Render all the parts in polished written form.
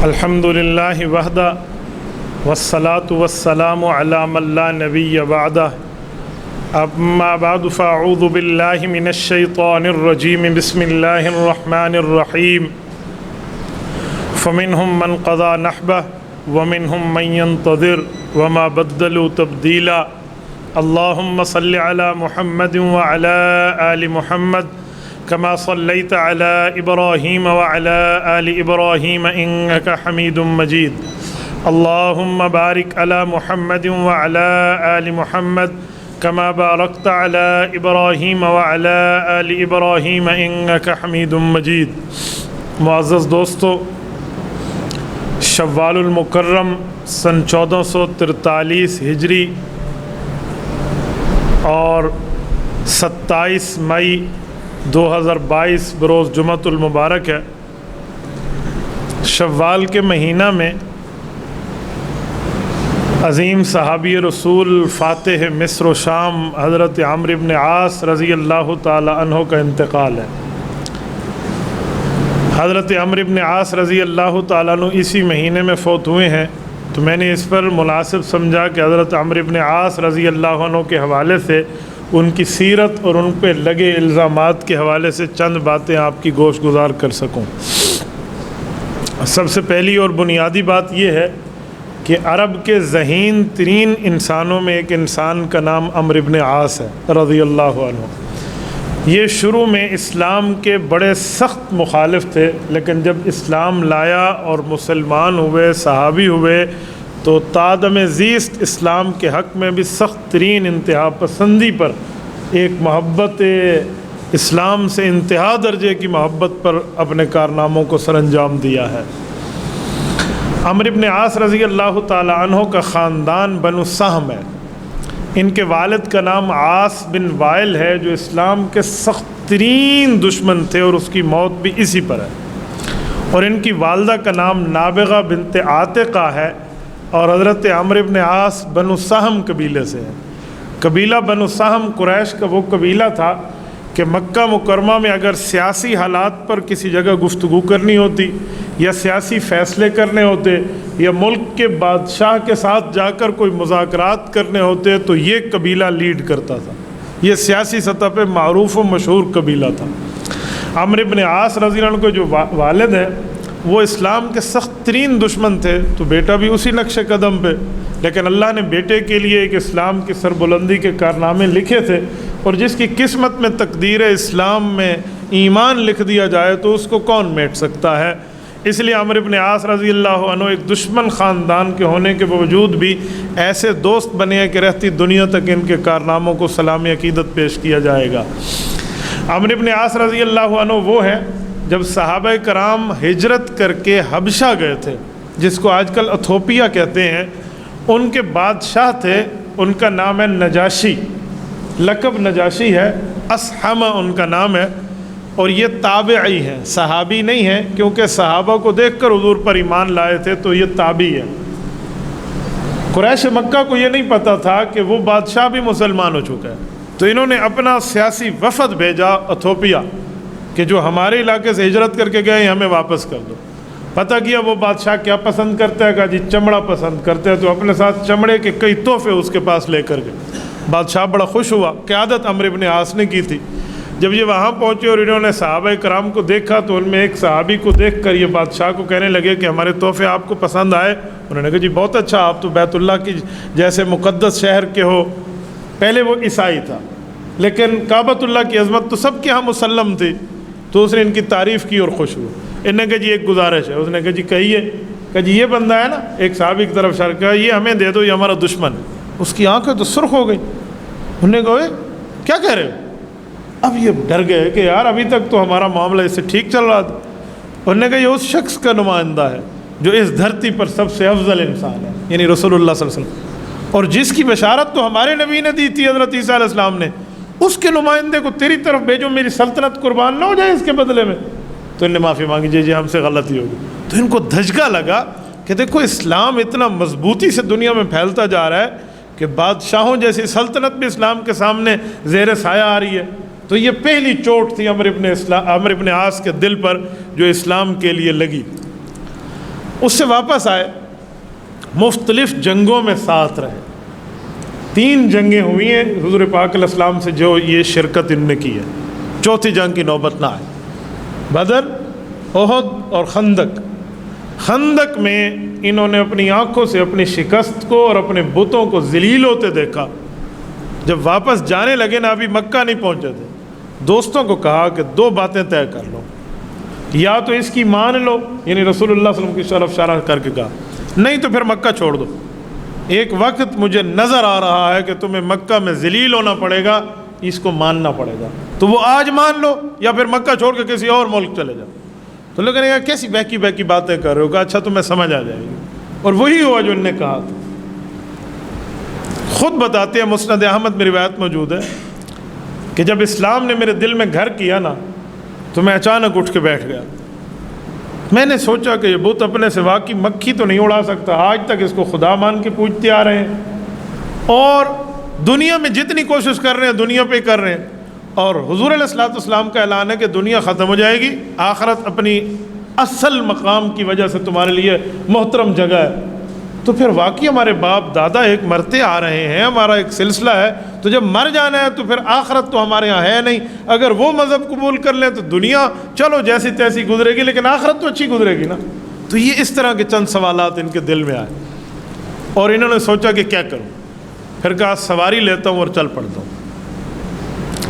الحمد للہ وحدہ والصلاة والسلام علی من لا نبی بعدہ اما بعد فاعوذ باللہ من الشیطان الرجیم بسم اللہ الرحمن الرحیم فمنہم من قضى نحبہ ومنہم من ينتظر وما بدلوا تبدیلا اللہم صل علی محمد وعلی آل محمد كما صليت على إبراهيم وعلى آل إبراهيم إنك حميد مجيد اللهم بارك على محمد وعلى آل محمد كما باركت على إبراهيم وعلى آل إبراهيم إنك حميد مجيد۔ معزز دوستو، شوال المکرم سن 1443 ہجری اور 27 مئی 2022 بروز جمعۃ المبارک ہے۔ شوال کے مہینہ میں عظیم صحابی رسول فاتح مصر و شام حضرت عمرو بن عاص رضی اللہ تعالی عنہ کا انتقال ہے۔ حضرت عمرو بن عاص رضی اللہ تعالیٰ عنہ اسی مہینے میں فوت ہوئے ہیں، تو میں نے اس پر مناسب سمجھا کہ حضرت عمرو بن عاص رضی اللہ عنہ کے حوالے سے ان کی سیرت اور ان پہ لگے الزامات کے حوالے سے چند باتیں آپ کی گوش گزار کر سکوں۔ سب سے پہلی اور بنیادی بات یہ ہے کہ عرب کے ذہین ترین انسانوں میں ایک انسان کا نام عمرو بن عاص ہے رضی اللہ عنہ۔ یہ شروع میں اسلام کے بڑے سخت مخالف تھے، لیکن جب اسلام لایا اور مسلمان ہوئے، صحابی ہوئے، تو تادم زیست اسلام کے حق میں بھی سخت ترین انتہا پسندی پر ایک محبت اسلام سے انتہا درجے کی محبت پر اپنے کارناموں کو سر انجام دیا ہے۔ عمرو بن عاص رضی اللہ تعالی عنہ کا خاندان بنو سہم ہے۔ ان کے والد کا نام عاص بن وائل ہے، جو اسلام کے سخت ترین دشمن تھے اور اس کی موت بھی اسی پر ہے، اور ان کی والدہ کا نام نابغہ بنت عاتقہ ہے، اور حضرت عمرو بن عاص بنو سہم قبیلے سے ہے۔ قبیلہ بنو سہم قریش کا وہ قبیلہ تھا کہ مکہ مکرمہ میں اگر سیاسی حالات پر کسی جگہ گفتگو کرنی ہوتی یا سیاسی فیصلے کرنے ہوتے یا ملک کے بادشاہ کے ساتھ جا کر کوئی مذاکرات کرنے ہوتے تو یہ قبیلہ لیڈ کرتا تھا۔ یہ سیاسی سطح پہ معروف و مشہور قبیلہ تھا۔ عمرو بن عاص رضی اللہ عنہ کے جو والد ہیں وہ اسلام کے سخت ترین دشمن تھے، تو بیٹا بھی اسی نقش قدم پہ، لیکن اللہ نے بیٹے کے لیے ایک اسلام کی سربلندی کے کارنامے لکھے تھے، اور جس کی قسمت میں تقدیر اسلام میں ایمان لکھ دیا جائے تو اس کو کون میٹ سکتا ہے۔ اس لیے عمرو بن عاص رضی اللہ عنہ ایک دشمن خاندان کے ہونے کے باوجود بھی ایسے دوست بنے کہ رہتی دنیا تک ان کے کارناموں کو سلام عقیدت پیش کیا جائے گا۔ عمرو بن عاص رضی اللہ عنہ وہ ہیں جب صحابہ کرام ہجرت کر کے حبشہ گئے تھے، جس کو آج کل ایتھوپیا کہتے ہیں، ان کے بادشاہ تھے، ان کا نام ہے نجاشی، لقب نجاشی ہے، اسحمہ ان کا نام ہے، اور یہ تابعی ہیں، صحابی نہیں ہیں، کیونکہ صحابہ کو دیکھ کر حضور پر ایمان لائے تھے، تو یہ تابعی ہے۔ قریش مکہ کو یہ نہیں پتہ تھا کہ وہ بادشاہ بھی مسلمان ہو چکا ہے، تو انہوں نے اپنا سیاسی وفد بھیجا ایتھوپیا کہ جو ہمارے علاقے سے ہجرت کر کے گئے ہمیں واپس کر دو۔ پتہ کیا وہ بادشاہ کیا پسند کرتا ہے، کہا جی چمڑا پسند کرتے ہیں، تو اپنے ساتھ چمڑے کے کئی تحفے اس کے پاس لے کر گئے۔ بادشاہ بڑا خوش ہوا، قیادت عمرو بن عاص نے کی تھی۔ جب یہ وہاں پہنچے اور انہوں نے صحابہ کرام کو دیکھا تو ان میں ایک صحابی کو دیکھ کر یہ بادشاہ کو کہنے لگے کہ ہمارے تحفے آپ کو پسند آئے؟ انہوں نے کہا جی بہت اچھا، آپ تو بیت اللہ کی جیسے مقدس شہر کے ہو۔ پہلے وہ عیسائی تھا، لیکن کعبۃ اللہ کی عظمت تو سب کے ہاں مسلم تھی، تو اس نے ان کی تعریف کی اور خوش ہوئے۔ انہوں نے کہا جی ایک گزارش ہے۔ اس نے کہا جی کہیے۔ کہا جی یہ بندہ ہے نا، ایک صحابی کی طرف اشارہ کیا، یہ ہمیں دے دو، یہ ہمارا دشمن ہے۔ اس کی آنکھیں تو سرخ ہو گئی۔ انہوں نے کہا کیا کہہ رہے ہو؟ اب یہ ڈر گئے کہ یار ابھی تک تو ہمارا معاملہ اس سے ٹھیک چل رہا تھا۔ انہوں نے کہا یہ اس شخص کا نمائندہ ہے جو اس دھرتی پر سب سے افضل انسان ہے، یعنی رسول اللہ صلی اللہ علیہ وسلم، اور جس کی بشارت تو ہمارے نبی نے دی تھی، حضرت عیسیٰ علیہ السلام نے، اس کے نمائندے کو تیری طرف بھیجو، میری سلطنت قربان نہ ہو جائے اس کے بدلے میں۔ تو انہوں نے معافی مانگی، جی ہم سے غلطی ہوگی۔ تو ان کو دھچکا لگا کہ دیکھو اسلام اتنا مضبوطی سے دنیا میں پھیلتا جا رہا ہے کہ بادشاہوں جیسی سلطنت بھی اسلام کے سامنے زیر سایہ آ رہی ہے۔ تو یہ پہلی چوٹ تھی عمرو بن عاص کے دل پر جو اسلام کے لیے لگی۔ اس سے واپس آئے، مختلف جنگوں میں ساتھ رہے، 3 جنگیں ہوئی ہیں حضور پاک علیہ السلام سے جو یہ شرکت ان نے کی ہے، چوتھی جنگ کی نوبت نہ آئی۔ بدر، احد اور خندق۔ خندق میں انہوں نے اپنی آنکھوں سے اپنی شکست کو اور اپنے بتوں کو ذلیل ہوتے دیکھا۔ جب واپس جانے لگے نا، ابھی مکہ نہیں پہنچے تھے، دوستوں کو کہا کہ 2 باتیں طے کر لو، یا تو اس کی مان لو، یعنی رسول اللہ صلی اللہ علیہ وسلم کی شرف شارہ کر کے کہا، نہیں تو پھر مکہ چھوڑ دو۔ ایک وقت مجھے نظر آ رہا ہے کہ تمہیں مکہ میں ذلیل ہونا پڑے گا، اس کو ماننا پڑے گا، تو وہ آج مان لو یا پھر مکہ چھوڑ کے کسی اور ملک چلے جاؤ۔ تو لوگوں نے کہا کیسی بہکی بہکی باتیں کر رہے ہو؟ کہا اچھا تمہیں سمجھ آ جائے گی، اور وہی ہوا جو انہوں نے کہا تھا۔ خود بتاتے ہیں، مسند احمد میں روایت موجود ہے کہ جب اسلام نے میرے دل میں گھر کیا نا، تو میں اچانک اٹھ کے بیٹھ گیا۔ میں نے سوچا کہ یہ بت اپنے سوا کی مکھی تو نہیں اڑا سکتا، آج تک اس کو خدا مان کے پوجتے آ رہے ہیں، اور دنیا میں جتنی کوشش کر رہے ہیں دنیا پہ کر رہے ہیں، اور حضور علیہ الصلوۃ والسلام کا اعلان ہے کہ دنیا ختم ہو جائے گی، آخرت اپنی اصل مقام کی وجہ سے تمہارے لیے محترم جگہ ہے، تو پھر واقعی ہمارے باپ دادا ایک مرتے آ رہے ہیں، ہمارا ایک سلسلہ ہے، تو جب مر جانا ہے تو پھر آخرت تو ہمارے ہاں ہے نہیں، اگر وہ مذہب قبول کر لیں تو دنیا چلو جیسی تیسی گزرے گی، لیکن آخرت تو اچھی گزرے گی نا۔ تو یہ اس طرح کے چند سوالات ان کے دل میں آئے، اور انہوں نے سوچا کہ کیا کروں، پھر کہا سواری لیتا ہوں اور چل پڑتا ہوں۔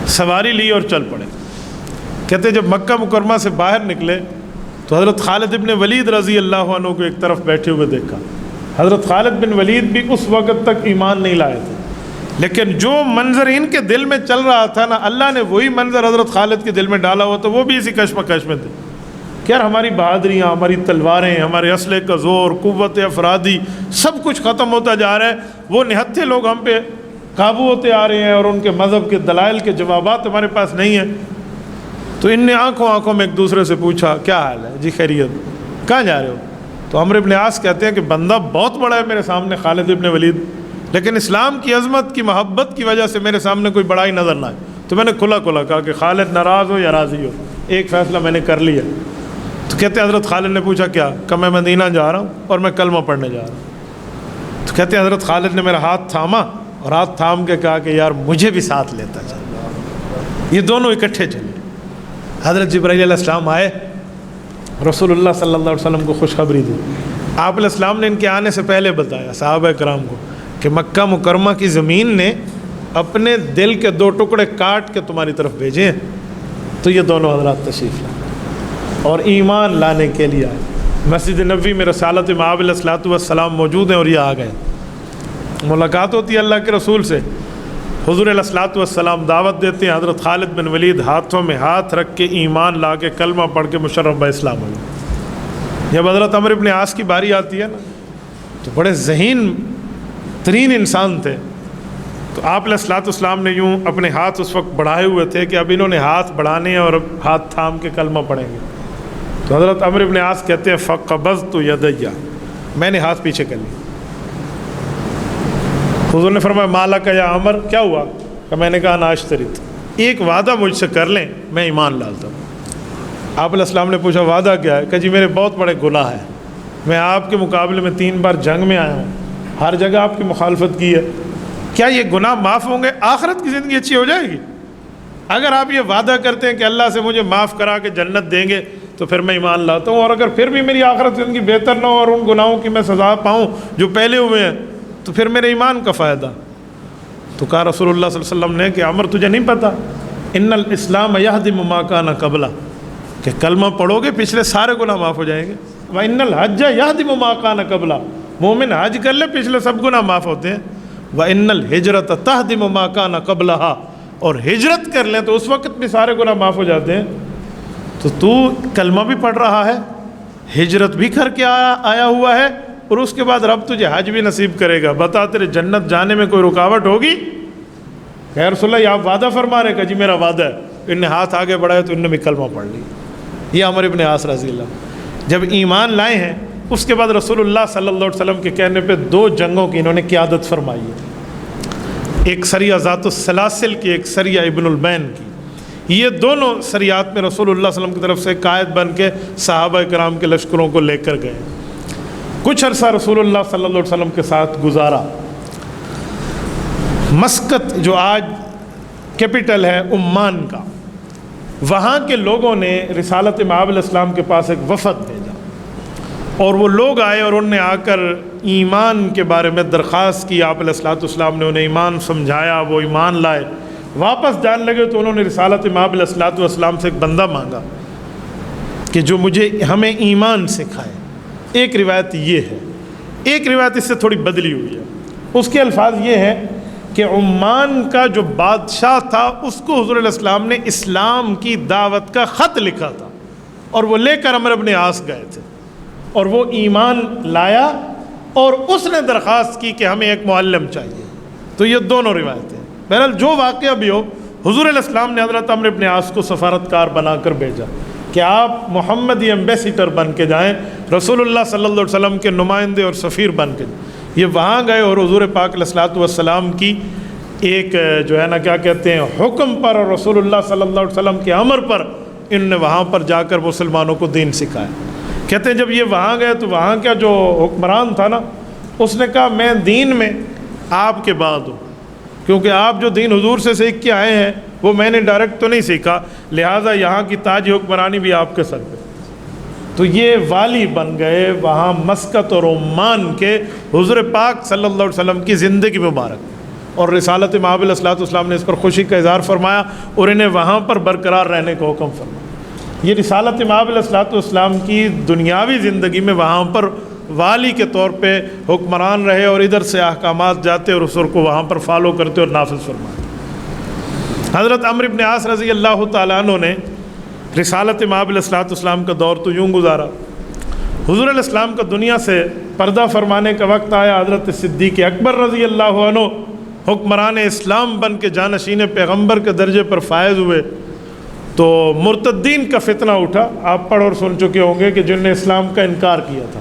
سواری لی اور چل پڑے۔ کہتے جب مکہ مکرمہ سے باہر نکلے تو حضرت خالد بن ولید رضی اللہ عنہ کو ایک طرف بیٹھے ہوئے دیکھا۔ حضرت خالد بن ولید بھی اس وقت تک ایمان نہیں لائے تھے، لیکن جو منظر ان کے دل میں چل رہا تھا نا، اللہ نے وہی منظر حضرت خالد کے دل میں ڈالا ہوا، تو وہ بھی اسی کشمکش میں تھے کہ یار ہماری بہادریاں، ہماری تلواریں، ہمارے اسلحے کا زور، قوت افرادی، سب کچھ ختم ہوتا جا رہا ہے، وہ نہتھے لوگ ہم پہ قابو ہوتے آ رہے ہیں، اور ان کے مذہب کے دلائل کے جوابات ہمارے پاس نہیں ہیں۔ تو ان نے آنکھوں میں ایک دوسرے سے پوچھا کیا حال ہے جی، خیریت، کہاں جا رہے ہو؟ تو عمرو ابن عاص کہتے ہیں کہ بندہ بہت بڑا ہے میرے سامنے خالد ابن ولید، لیکن اسلام کی عظمت کی محبت کی وجہ سے میرے سامنے کوئی بڑائی نظر نہ آئے، تو میں نے کھلا کہا کہ خالد ناراض ہو یا راضی ہو، ایک فیصلہ میں نے کر لیا۔ تو کہتے ہیں حضرت خالد نے پوچھا کیا؟ کہ میں مدینہ جا رہا ہوں اور میں کلمہ پڑھنے جا رہا ہوں۔ تو کہتے ہیں حضرت خالد نے میرا ہاتھ تھاما اور ہاتھ تھام کے کہا کہ یار مجھے بھی ساتھ لیتا چل۔ یہ دونوں اکٹھے چلے۔ حضرت جبرائیل علیہ السلام آئے، رسول اللہ صلی اللہ علیہ وسلم کو خوشخبری دی۔ آپ علیہ السلام نے ان کے آنے سے پہلے بتایا صحابہ کرام کو کہ مکہ مکرمہ کی زمین نے اپنے دل کے 2 ٹکڑے کاٹ کے تمہاری طرف بھیجے ہیں۔ تو یہ دونوں حضرات تشریف لائے اور ایمان لانے کے لیے آئے۔ مسجد نبوی میں رسالت مآب علیہ الصلوۃ والسلام موجود ہیں، اور یہ آ گئے۔ ملاقات ہوتی ہے اللہ کے رسول سے، حضور علیہ الصلوۃ والسلام دعوت دیتے ہیں، حضرت خالد بن ولید ہاتھوں میں ہاتھ رکھ کے ایمان لا کے کلمہ پڑھ کے مشرف باسلام ہوئے۔ جب حضرت عمرو بن عاص کی باری آتی ہے نا، تو بڑے ذہین ترین انسان تھے، تو آپ علیہ الصلوۃ والسلام نے یوں اپنے ہاتھ اس وقت بڑھائے ہوئے تھے کہ اب انہوں نے ہاتھ بڑھانے ہیں اور ہاتھ تھام کے کلمہ پڑھیں گے۔ تو حضرت عمرو بن عاص کہتے ہیں فقبضت یدی، میں نے ہاتھ پیچھے کر لیا۔ حضور نے فرمایا مالک یا عمر، کیا ہوا؟ کہ میں نے کہا انا اشتریت، ایک وعدہ مجھ سے کر لیں میں ایمان لاتا ہوں۔ آپ علیہ السلام نے پوچھا وعدہ کیا ہے؟ کہ جی میرے بہت بڑے گناہ ہیں، میں آپ کے مقابلے میں 3 بار جنگ میں آیا ہوں، ہر جگہ آپ کی مخالفت کی ہے، کیا یہ گناہ معاف ہوں گے؟ آخرت کی زندگی اچھی ہو جائے گی؟ اگر آپ یہ وعدہ کرتے ہیں کہ اللہ سے مجھے معاف کرا کے جنت دیں گے تو پھر میں ایمان لاتا ہوں، اور اگر پھر بھی میری آخرت زندگی بہتر نہ ہو اور ان گناہوں کی میں سزا پاؤں جو پہلے ہوئے ہیں، تو پھر میرے ایمان کا فائدہ؟ تو کہا رسول اللہ صلی اللہ علیہ وسلم نے کہ عمر تجھے نہیں پتہ ان الاسلام یہدم ما کان قبلہ، کہ کلمہ پڑھو گے پچھلے سارے گناہ معاف ہو جائیں گے۔ وَإِنَّ الْحَجَّ يَهْدِمُ مَا كَانَ قَبْلَهُ، مومن حج کر لے پچھلے سب گناہ معاف ہوتے ہیں۔ وَإِنَّ الْهِجْرَةَ تَهْدِمُ مَا كَانَ قَبْلَهَا، اور ہجرت کر لیں تو اس وقت بھی سارے گناہ معاف ہو جاتے ہیں۔ تو کلمہ بھی پڑھ رہا ہے، ہجرت بھی کر کے آیا ہوا ہے، اور اس کے بعد رب تجھے حج بھی نصیب کرے گا، بتا تیرے جنت جانے میں کوئی رکاوٹ ہوگی؟ کہ رسول اللہ آپ وعدہ فرما رہے؟ کہ جی میرا وعدہ ہے۔ ان نے ہاتھ آگے بڑھائے تو ان نے بھی کلمہ پڑھ لی۔ یہ عمرو بن عاص رضی اللہ جب ایمان لائے ہیں، اس کے بعد رسول اللہ صلی اللہ علیہ وسلم کے کہنے پہ 2 جنگوں کی انہوں نے قیادت فرمائی ہے، ایک سریہ ذات السلاسل کی، ایک سریہ ابن البین کی۔ یہ دونوں سریات میں رسول اللہ صلی اللہ علیہ وسلم کی طرف سے قائد بن کے صحابہ کرام کے لشکروں کو لے کر گئے۔ کچھ عرصہ رسول اللہ صلی اللہ علیہ وسلم کے ساتھ گزارا۔ مسقط جو آج کیپٹل ہے عمان کا، وہاں کے لوگوں نے رسالت مآب علیہ السلام کے پاس ایک وفد بھیجا، اور وہ لوگ آئے اور انہوں نے آ کر ایمان کے بارے میں درخواست کی۔ آپ علیہ السلام نے انہیں ایمان سمجھایا، وہ ایمان لائے۔ واپس جان لگے تو انہوں نے رسالت مآب علیہ السلام سے ایک بندہ مانگا کہ جو ہمیں ایمان سکھائے۔ ایک روایت یہ ہے، ایک روایت اس سے تھوڑی بدلی ہوئی ہے، اس کے الفاظ یہ ہیں کہ عمان کا جو بادشاہ تھا اس کو حضور علیہ السلام نے اسلام کی دعوت کا خط لکھا تھا، اور وہ لے کر عمرو بن عاص گئے تھے، اور وہ ایمان لایا، اور اس نے درخواست کی کہ ہمیں ایک معلم چاہیے۔ تو یہ دونوں روایتیں، بہرحال جو واقعہ بھی ہو، حضور علیہ السلام نے حضرت عمرو بن عاص کو سفارتکار بنا کر بھیجا کہ آپ محمدی ایمبیسیڈر بن کے جائیں، رسول اللہ صلی اللہ علیہ وسلم کے نمائندے اور سفیر بن کے جائیں۔ یہ وہاں گئے اور حضور پاک علیہ السلام کی ایک جو ہے نا کیا کہتے ہیں حکم پر، اور رسول اللہ صلی اللہ علیہ وسلم کے امر پر ان نے وہاں پر جا کر مسلمانوں کو دین سکھایا۔ کہتے ہیں جب یہ وہاں گئے تو وہاں کا جو حکمران تھا نا، اس نے کہا میں دین میں آپ کے بعد ہوں، کیونکہ آپ جو دین حضور سے سیکھ کے آئے ہیں وہ میں نے ڈائریکٹ تو نہیں سیکھا، لہٰذا یہاں کی تاج حکمرانی بھی آپ کے سر پہ۔ تو یہ والی بن گئے وہاں مسقط اور عمان کے حضور پاک صلی اللہ علیہ وسلم کی زندگی مبارک، اور رسالت مآب علیہ السلام نے اس پر خوشی کا اظہار فرمایا اور انہیں وہاں پر برقرار رہنے کا حکم فرمایا۔ یہ رسالت مآب علیہ السلام کی دنیاوی زندگی میں وہاں پر والی کے طور پہ حکمران رہے، اور ادھر سے احکامات جاتے اور اسر کو وہاں پر فالو کرتے اور نافذ فرماتے۔ حضرت عمرو بن عاص رضی اللہ تعالیٰ عنہ نے رسالت مآب علیہ السلام کا دور تو یوں گزارا، حضور علیہ السلام کا دنیا سے پردہ فرمانے کا وقت آیا، حضرت صدیق اکبر رضی اللہ عنہ حکمران اسلام بن کے جانشین پیغمبر کے درجے پر فائز ہوئے، تو مرتدین کا فتنہ اٹھا۔ آپ پڑھ اور سن چکے ہوں گے کہ جن نے اسلام کا انکار کیا تھا،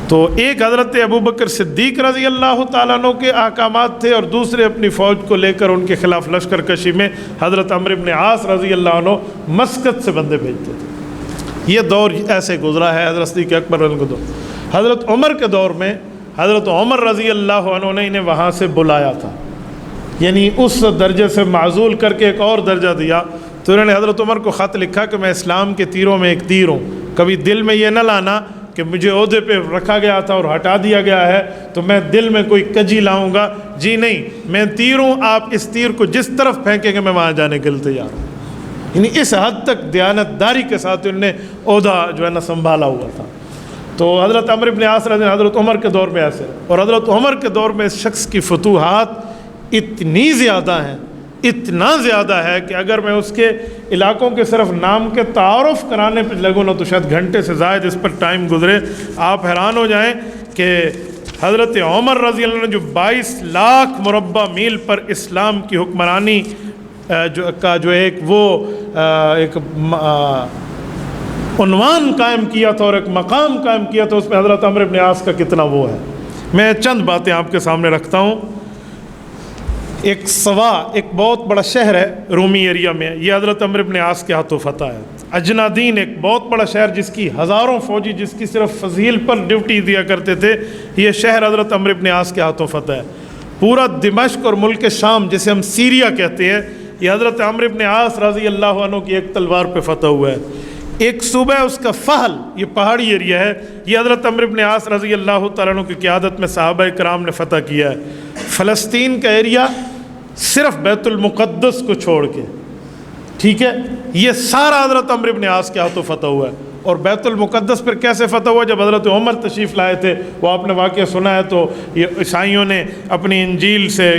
تو ایک حضرت ابوبکر صدیق رضی اللہ تعالیٰ عنہ کے احکامات تھے، اور دوسرے اپنی فوج کو لے کر ان کے خلاف لشکر کشی میں حضرت عمرو بن عاص رضی اللہ عنہ مسقط سے بندے بھیجتے تھے۔ یہ دور ایسے گزرا ہے حضرت صدیق اکبر رضی اللہ عنہ۔ حضرت عمر کے دور میں حضرت عمر رضی اللہ عنہ نے انہیں وہاں سے بلایا تھا، یعنی اس درجے سے معزول کر کے ایک اور درجہ دیا۔ تو انہوں نے حضرت عمر کو خط لکھا کہ میں اسلام کے تیروں میں ایک تیر ہوں، کبھی دل میں یہ نہ لانا کہ مجھے عہدے پہ رکھا گیا تھا اور ہٹا دیا گیا ہے تو میں دل میں کوئی کجی لاؤں گا، جی نہیں، میں تیر ہوں، آپ اس تیر کو جس طرف پھینکیں گے میں وہاں جانے کے لیے تیار ہوں۔ یعنی اس حد تک دیانت داری کے ساتھ انہوں نے عہدہ جو ہے نا سنبھالا ہوا تھا۔ تو حضرت عمرو بن عاص رضی اللہ عنہ حضرت عمر کے دور میں ایسے، اور حضرت عمر کے دور میں اس شخص کی فتوحات اتنی زیادہ ہیں، اتنا زیادہ ہے کہ اگر میں اس کے علاقوں کے صرف نام کے تعارف کرانے پہ لگوں نا تو شاید گھنٹے سے زائد اس پر ٹائم گزرے۔ آپ حیران ہو جائیں کہ حضرت عمر رضی اللہ عنہ جو 22 لاکھ مربع میل پر اسلام کی حکمرانی جو ایک عنوان قائم کیا تھا اور ایک مقام قائم کیا تھا، اس میں حضرت عمرو بن عاص کا کتنا وہ ہے۔ میں چند باتیں آپ کے سامنے رکھتا ہوں۔ ایک سوا ایک بہت بڑا شہر ہے رومی ایریا میں، یہ حضرت عمرو بن عاص کے ہاتھوں فتح ہے۔ اجنادین ایک بہت بڑا شہر جس کی ہزاروں فوجی جس کی صرف فضیل پر ڈیوٹی دیا کرتے تھے، یہ شہر حضرت عمرو بن عاص کے ہاتھوں فتح ہے۔ پورا دمشق اور ملک شام جسے ہم سیریا کہتے ہیں، یہ حضرت عمرو بن عاص رضی اللہ عنہ کی ایک تلوار پہ فتح ہوا ہے۔ ایک صوبہ ہے اس کا فہل، یہ پہاڑی ایریا ہے، یہ حضرت عمرو بن عاص رضی اللہ تعالیٰ عنہ کی قیادت میں صحابہ کرام نے فتح کیا ہے۔ فلسطین کا ایریا صرف بیت المقدس کو چھوڑ کے، ٹھیک ہے، یہ سارا حضرت عمرو بن عاص کے ہاتھوں فتح ہوا ہے۔ اور بیت المقدس پر کیسے فتح ہوا؟ جب حضرت عمر تشریف لائے تھے، وہ آپ نے واقعہ سنا ہے، تو یہ عیسائیوں نے اپنی انجیل سے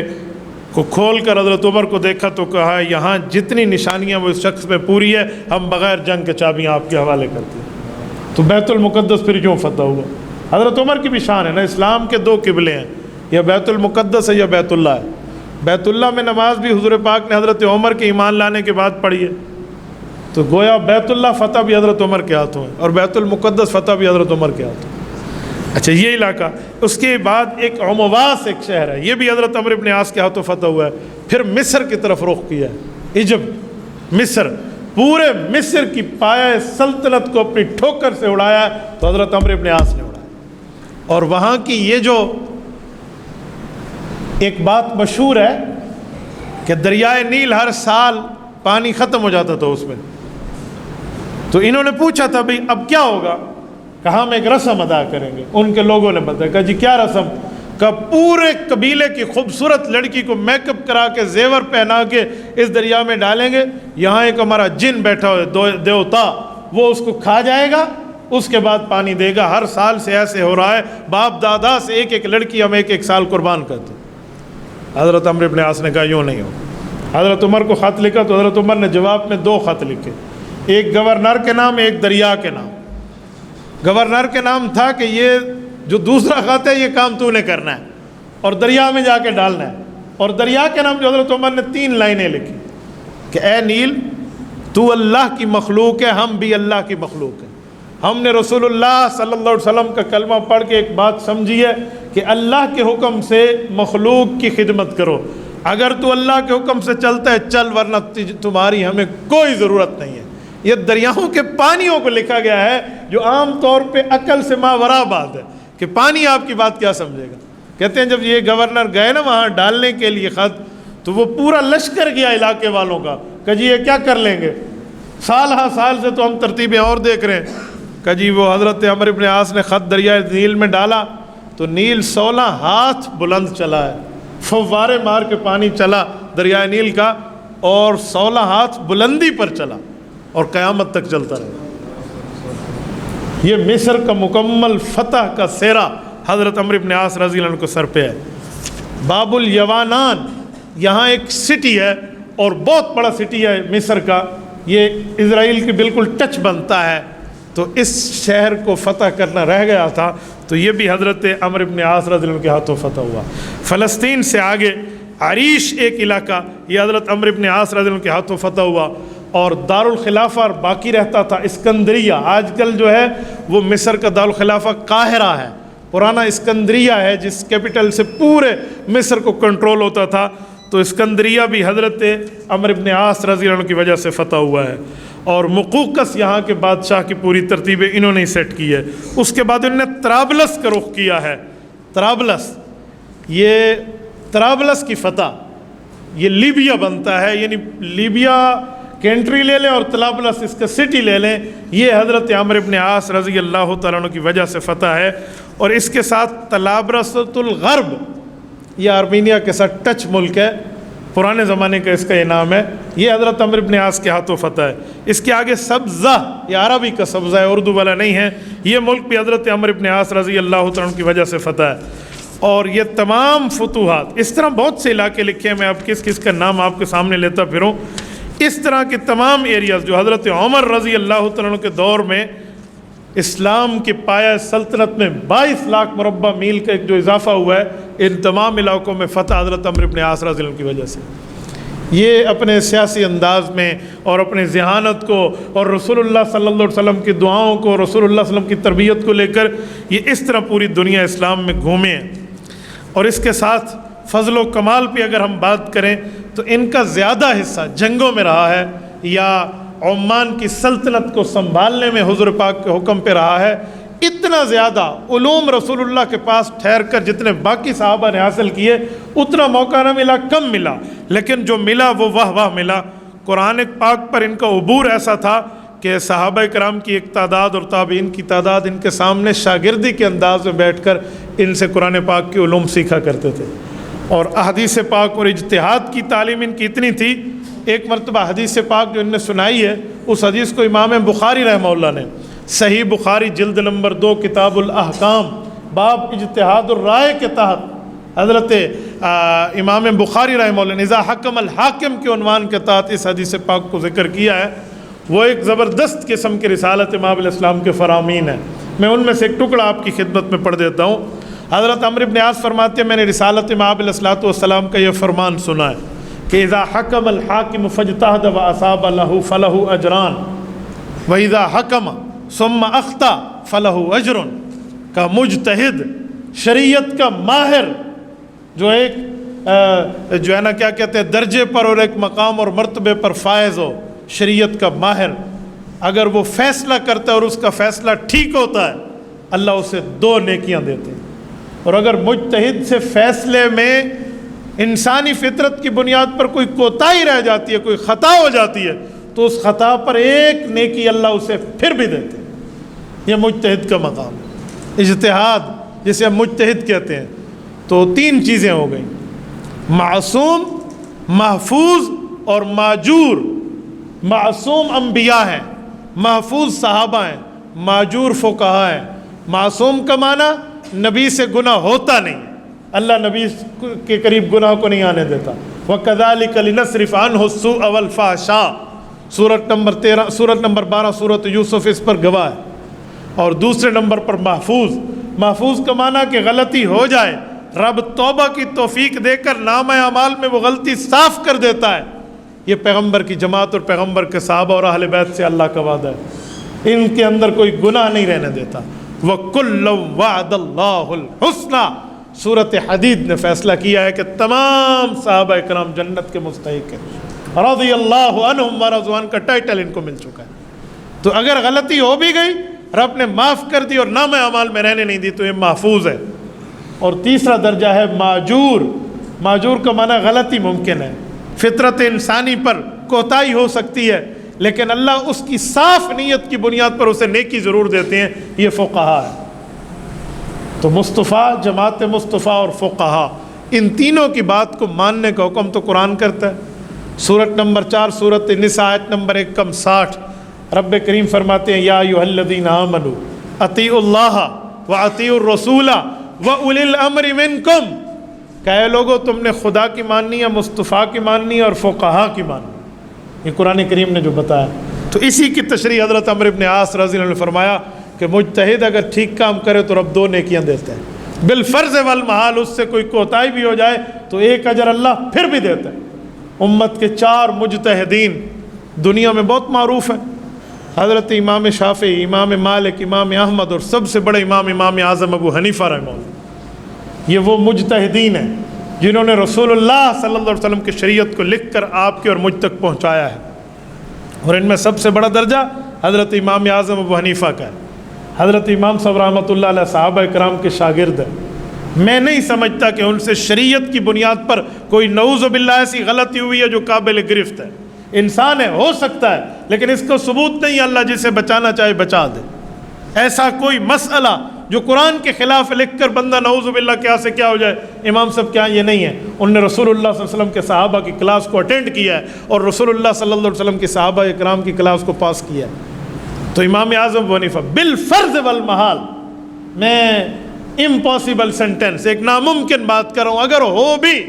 کو کھول کر حضرت عمر کو دیکھا تو کہا یہاں جتنی نشانیاں وہ اس شخص میں پوری ہے، ہم بغیر جنگ کے چابیاں آپ کے حوالے کرتے ہیں۔ تو بیت المقدس پھر کیوں فتح ہوا؟ حضرت عمر کی بھی شان ہے نا، اسلام کے دو قبلے ہیں، یا بیت المقدس ہے یا بیت اللہ ہے۔ بیت اللہ میں نماز بھی حضور پاک نے حضرت عمر کے ایمان لانے کے بعد پڑھی ہے، تو گویا بیت اللہ فتح بھی حضرت عمر کے ہاتھوں ہے اور بیت المقدس فتح بھی حضرت عمر کے ہاتھوں ہے۔ اچھا، یہ علاقہ، اس کے بعد ایک عمواس ایک شہر ہے، یہ بھی حضرت عمرو بن عاص کے ہاتھوں فتح ہوا ہے۔ پھر مصر کی طرف رخ کیا ہے، ایجپٹ، مصر، پورے مصر کی پایہ سلطنت کو اپنی ٹھوکر سے اڑایا ہے تو حضرت عمرو بن عاص نے اڑایا۔ اور وہاں کی یہ جو ایک بات مشہور ہے کہ دریائے نیل ہر سال پانی ختم ہو جاتا تھا اس میں. تو انہوں نے پوچھا تھا بھئی اب کیا ہوگا؟ کہا ہم ایک رسم ادا کریں گے. ان کے لوگوں نے بتایا. کہا جی کیا رسم؟ کہ پورے قبیلے کی خوبصورت لڑکی کو میک اپ کرا کے زیور پہنا کے اس دریا میں ڈالیں گے. یہاں ایک ہمارا جن بیٹھا ہوا دیوتا، وہ اس کو کھا جائے گا، اس کے بعد پانی دے گا. ہر سال سے ایسے ہو رہا ہے، باپ دادا سے ایک ایک لڑکی ہم ایک ایک سال قربان کرتے. حضرت عمرو بن عاص نے کہا یوں نہیں ہو. حضرت عمر کو خط لکھا تو حضرت عمر نے جواب میں 2 خط لکھے، ایک گورنر کے نام، ایک دریا کے نام. گورنر کے نام تھا کہ یہ جو دوسرا خط ہے یہ کام تو نے کرنا ہے اور دریا میں جا کے ڈالنا ہے. اور دریا کے نام جو حضرت عمر نے 3 لائنیں لکھی کہ اے نیل تو اللہ کی مخلوق ہے، ہم بھی اللہ کی مخلوق ہیں. ہم نے رسول اللہ صلی اللہ علیہ وسلم کا کلمہ پڑھ کے ایک بات سمجھی ہے کہ اللہ کے حکم سے مخلوق کی خدمت کرو. اگر تو اللہ کے حکم سے چلتا ہے چل، ورنہ تمہاری ہمیں کوئی ضرورت نہیں ہے. یہ دریاؤں کے پانیوں کو لکھا گیا ہے جو عام طور پہ عقل سے ماورا بات ہے کہ پانی آپ کی بات کیا سمجھے گا. کہتے ہیں جب یہ گورنر گئے نا وہاں ڈالنے کے لیے خط، تو وہ پورا لشکر گیا علاقے والوں کا کہ جی یہ کیا کر لیں گے، سال ہاں سال سے تو ہم ترتیبیں اور دیکھ رہے ہیں. کہ جی وہ حضرت عمرو بن عاص نے خط دریائے نیل میں ڈالا تو نیل 16 ہاتھ بلند چلا ہے، فوارے مار کے پانی چلا دریائے نیل کا، اور 16 ہاتھ بلندی پر چلا اور قیامت تک چلتا رہا. یہ مصر کا مکمل فتح کا سہرا حضرت عمرو بن عاص رضی اللہ عنہ کو سر پہ ہے. باب الیوانان یہاں ایک سٹی ہے اور بہت بڑا سٹی ہے مصر کا، یہ اسرائیل کی بالکل ٹچ بنتا ہے. تو اس شہر کو فتح کرنا رہ گیا تھا، تو یہ بھی حضرت عمرو بن عاص رضی اللہ عنہ کے ہاتھوں فتح ہوا. فلسطین سے آگے عریش ایک علاقہ، یہ حضرت عمرو بن عاص رضی اللہ عنہ کے ہاتھوں فتح ہوا. اور دارالخلافہ باقی رہتا تھا اسکندریہ. آج کل جو ہے وہ مصر کا دارالخلافہ قاہرہ ہے، پرانا اسکندریہ ہے جس کیپٹل سے پورے مصر کو کنٹرول ہوتا تھا. تو اسکندریہ بھی حضرت عمرو بن عاص رضی اللہ عنہ کی وجہ سے فتح ہوا ہے. اور مقوقس یہاں کے بادشاہ کی پوری ترتیبیں انہوں نے سیٹ کی ہے. اس کے بعد انہوں نے طرابلس کا رخ کیا ہے. طرابلس، یہ طرابلس کی فتح، یہ لیبیا بنتا ہے، یعنی لیبیا کنٹری لے لیں اور طرابلس اس کا سٹی لے لیں. یہ حضرت عمرو بن عاص رضی اللہ تعالیٰ عنہ کی وجہ سے فتح ہے. اور اس کے ساتھ طرابلس الغرب، یہ آرمینیا کے ساتھ ٹچ ملک ہے، پرانے زمانے کا اس کا یہ نام ہے. یہ حضرت عمرو بن عاص کے ہاتھوں فتح ہے. اس کے آگے سبزہ، یہ عربی کا سبزہ ہے، اردو والا نہیں ہے. یہ ملک بھی حضرت عمرو بن عاص رضی اللہ تعالیٰ عنہ کی وجہ سے فتح ہے. اور یہ تمام فتوحات، اس طرح بہت سے علاقے لکھے ہیں، میں اب کس کس کا نام آپ کے سامنے لیتا پھروں. اس طرح کے تمام ایریاز جو حضرت عمر رضی اللہ تعالیٰ عنہ کے دور میں اسلام کے پایہ سلطنت میں 22 لاکھ مربع میل کا ایک جو اضافہ ہوا ہے، ان تمام علاقوں میں فتح حضرت عمرو بن عاص رضی اللہ عنہ کی وجہ سے. یہ اپنے سیاسی انداز میں اور اپنے ذہانت کو اور رسول اللہ صلی اللہ علیہ وسلم کی دعاؤں کو، رسول اللہ صلی اللہ علیہ وسلم کی تربیت کو لے کر یہ اس طرح پوری دنیا اسلام میں گھومے ہیں. اور اس کے ساتھ فضل و کمال پہ اگر ہم بات کریں تو ان کا زیادہ حصہ جنگوں میں رہا ہے یا عمان کی سلطنت کو سنبھالنے میں حضور پاک کے حکم پہ رہا ہے. اتنا زیادہ علوم رسول اللہ کے پاس ٹھہر کر جتنے باقی صحابہ نے حاصل کیے اتنا موقع نہ ملا، کم ملا، لیکن جو ملا وہ واہ واہ ملا. قرآن پاک پر ان کا عبور ایسا تھا کہ صحابہ کرام کی ایک تعداد اور تابعین کی تعداد ان کے سامنے شاگردی کے انداز میں بیٹھ کر ان سے قرآن پاک کے علوم سیکھا کرتے تھے. اور احادیث پاک اور اجتہاد کی تعلیم ان کی اتنی تھی، ایک مرتبہ حدیث پاک جو ان نے سنائی ہے اس حدیث کو امام بخاری رحمہ اللہ نے صحیح بخاری جلد نمبر 2 کتاب الاحکام باب اجتہاد الرائے کے تحت حضرت امام بخاری رحمہ اللہ نے اذا حکم الحاکم کے عنوان کے تحت اس حدیث پاک کو ذکر کیا ہے. وہ ایک زبردست قسم کے رسالت امام الاسلام کے فرامین ہیں. میں ان میں سے ایک ٹکڑا آپ کی خدمت میں پڑھ دیتا ہوں. حضرت عمرو بن عاص فرماتے ہیں میں نے رسالت امام علیہ الصلوۃ والسلام کا یہ فرمان سنا ہے کہ اذا حکم الحاکم فاجتہد واصاب لہ فلہ اجران واذا حکم ثم اخطا فلہ اجر. کا مجتہد، شریعت کا ماہر، جو ایک جو ہے نا کیا کہتے ہیں درجے پر اور ایک مقام اور مرتبے پر فائز ہو، شریعت کا ماہر، اگر وہ فیصلہ کرتا ہے اور اس کا فیصلہ ٹھیک ہوتا ہے اللہ اسے 2 نیکیاں دیتے ہیں۔ اور اگر مجتہد سے فیصلے میں انسانی فطرت کی بنیاد پر کوئی کوتاہی رہ جاتی ہے، کوئی خطا ہو جاتی ہے، تو اس خطا پر 1 نیکی اللہ اسے پھر بھی دیتے ہیں۔ یہ مجتہد کا مقام ہے، اجتہاد جسے ہم مجتہد کہتے ہیں۔ تو 3 چیزیں ہو گئیں، معصوم، محفوظ اور ماجور۔ معصوم انبیاء ہیں، محفوظ صحابہ ہیں، ماجور فقہاء ہیں۔ معصوم کا معنی نبی سے گناہ ہوتا نہیں، اللہ نبی کے قریب گناہ کو نہیں آنے دیتا۔ وَكَذَلِكَ لِنَصْرِفَ عَنْهُ السُّوءَ وَالْفَحْشَاءَ، سورت نمبر 12 سورت یوسف اس پر گواہ ہے۔ اور دوسرے نمبر پر محفوظ۔ محفوظ کا معنی کہ غلطی ہو جائے، رب توبہ کی توفیق دے کر نامہ اعمال میں وہ غلطی صاف کر دیتا ہے۔ یہ پیغمبر کی جماعت اور پیغمبر کے صحابہ اور اہل بیت سے اللہ کا وعدہ ہے، ان کے اندر کوئی گناہ نہیں رہنے دیتا۔ وَكُلًّا وَعَدَ اللَّهُ الْحُسْنَى، سورۃ حدید نے فیصلہ کیا ہے کہ تمام صحابہ کرام جنت کے مستحق ہیں، رضی اللہ عنہم ورضوا عنہ کا ٹائٹل ان کو مل چکا ہے۔ تو اگر غلطی ہو بھی گئی، رب نے معاف کر دی اور نامہ اعمال میں رہنے نہیں دی، تو یہ محفوظ ہے۔ اور تیسرا درجہ ہے ماجور۔ ماجور کا معنی غلطی ممکن ہے، فطرت انسانی پر کوتاہی ہو سکتی ہے، لیکن اللہ اس کی صاف نیت کی بنیاد پر اسے نیکی ضرور دیتے ہیں۔ یہ فقہا ہے۔ تو مصطفیٰ، جماعت مصطفیٰ اور فقہا، ان تینوں کی بات کو ماننے کا حکم تو قرآن کرتا ہے۔ سورت نمبر 4 سورت نساء آیت نمبر 160، رب کریم فرماتے ہیں، یا ایھا الذین آمنوا اطیعوا اللہ واطیعوا الرسول واولی الامر منکم، کہ اے لوگو تم نے خدا کی ماننی ہے، مصطفیٰ کی ماننی ہے اور فقہا کی ماننی ہے۔ یہ قرآن کریم نے جو بتایا، تو اسی کی تشریح حضرت عمرو بن عاص رضی اللہ عنہ نے فرمایا کہ مجتہد اگر ٹھیک کام کرے تو رب 2 نیکیاں دیتے ہیں، بالفرض والمحال اس سے کوئی کوتاہی بھی ہو جائے تو 1 اجر اللہ پھر بھی دیتا ہے۔ امت کے 4 مجتہدین دنیا میں بہت معروف ہیں، حضرت امام شافعی، امام مالک، امام احمد اور سب سے بڑے امام اعظم ابو حنیفہ رحمہ اللہ۔ یہ وہ مجتہدین ہیں جنہوں نے رسول اللہ صلی اللہ علیہ وسلم کی شریعت کو لکھ کر آپ کے اور مجھ تک پہنچایا ہے۔ اور ان میں سب سے بڑا درجہ حضرت امام اعظم ابو حنیفہ کا ہے۔ حضرت امام صاحب رحمۃ اللہ علیہ صحابہ کرام کے شاگرد ہیں۔ میں نہیں سمجھتا کہ ان سے شریعت کی بنیاد پر کوئی نعوذ باللہ ایسی غلطی ہوئی ہے جو قابل گرفت ہے۔ انسان ہے، ہو سکتا ہے، لیکن اس کو ثبوت نہیں، اللہ جسے بچانا چاہے بچا دے۔ ایسا کوئی مسئلہ جو قرآن کے خلاف لکھ کر بندہ نعوذ باللہ کیا سے کیا ہو جائے، امام صاحب کیا یہ نہیں ہے۔ انہوں نے رسول اللہ صلی اللہ علیہ وسلم کے صحابہ کی کلاس کو اٹینڈ کیا ہے اور رسول اللہ صلی اللہ علیہ وسلم کے صحابہ اکرام کی کلاس کو پاس کیا ہے۔ تو امام اعظم ابو حنیفہ بالفرض والمحال، میں امپاسبل سینٹینس، ایک ناممکن بات کر رہا ہوں، اگر ہو بھی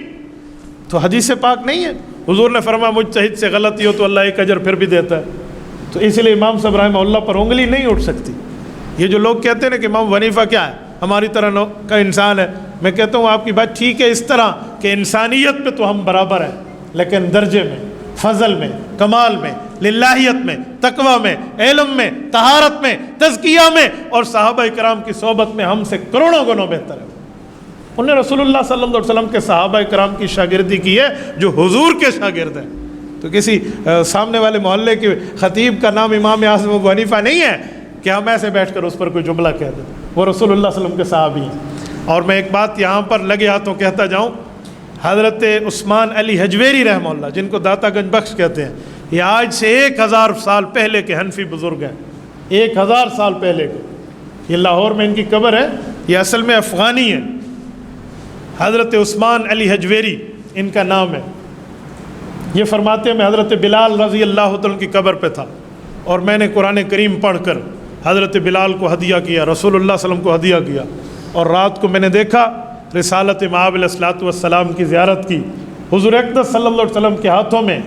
تو حدیث پاک نہیں ہے۔ حضور نے فرمایا مجتہد سے غلطی ہو تو اللہ 1 اجر پھر بھی دیتا ہے۔ تو اس لیے امام صاحب رحمہ اللہ پر انگلی نہیں اٹھ سکتی۔ یہ جو لوگ کہتے ہیں نا کہ امام ابو حنیفہ کیا ہے، ہماری طرح کا انسان ہے، میں کہتا ہوں آپ کی بات ٹھیک ہے اس طرح کہ انسانیت پہ تو ہم برابر ہیں، لیکن درجے میں، فضل میں، کمال میں، للہیت میں، تقوی میں، علم میں، طہارت میں، تزکیہ میں اور صحابہ کرام کی صحبت میں ہم سے کروڑوں گنا بہتر ہے۔ انہوں نے رسول اللہ صلی اللہ علیہ وسلم کے صحابہ کرام کی شاگردی کی ہے جو حضور کے شاگرد ہیں۔ تو کسی سامنے والے محلے کے خطیب کا نام امام اعظم ابو حنیفہ نہیں ہے کہ ہم ایسے بیٹھ کر اس پر کوئی جملہ کہہ دیں، وہ رسول اللہ صلی اللہ علیہ وسلم کے صحابی ہیں۔ اور میں ایک بات یہاں پر لگے ہاتھوں کہتا جاؤں، حضرت عثمان علی حجویری رحمہ اللہ، جن کو داتا گنج بخش کہتے ہیں، یہ آج سے 1000 سال پہلے کے حنفی بزرگ ہیں، 1000 سال پہلے کے۔ یہ لاہور میں ان کی قبر ہے، یہ اصل میں افغانی ہے۔ حضرت عثمان علی حجویری ان کا نام ہے۔ یہ فرماتے ہیں میں حضرت بلال رضی اللہ عنہ کی قبر پہ تھا اور میں نے قرآن کریم پڑھ کر حضرت بلال کو ہدیہ کیا، رسول اللہ صلی اللہ علیہ وسلم کو ہدیہ کیا، اور رات کو میں نے دیکھا رسالت مآب علیہ الصلوۃ والسلام کی زیارت کی۔ حضور اقدس صلی اللہ علیہ وسلم کے ہاتھوں میں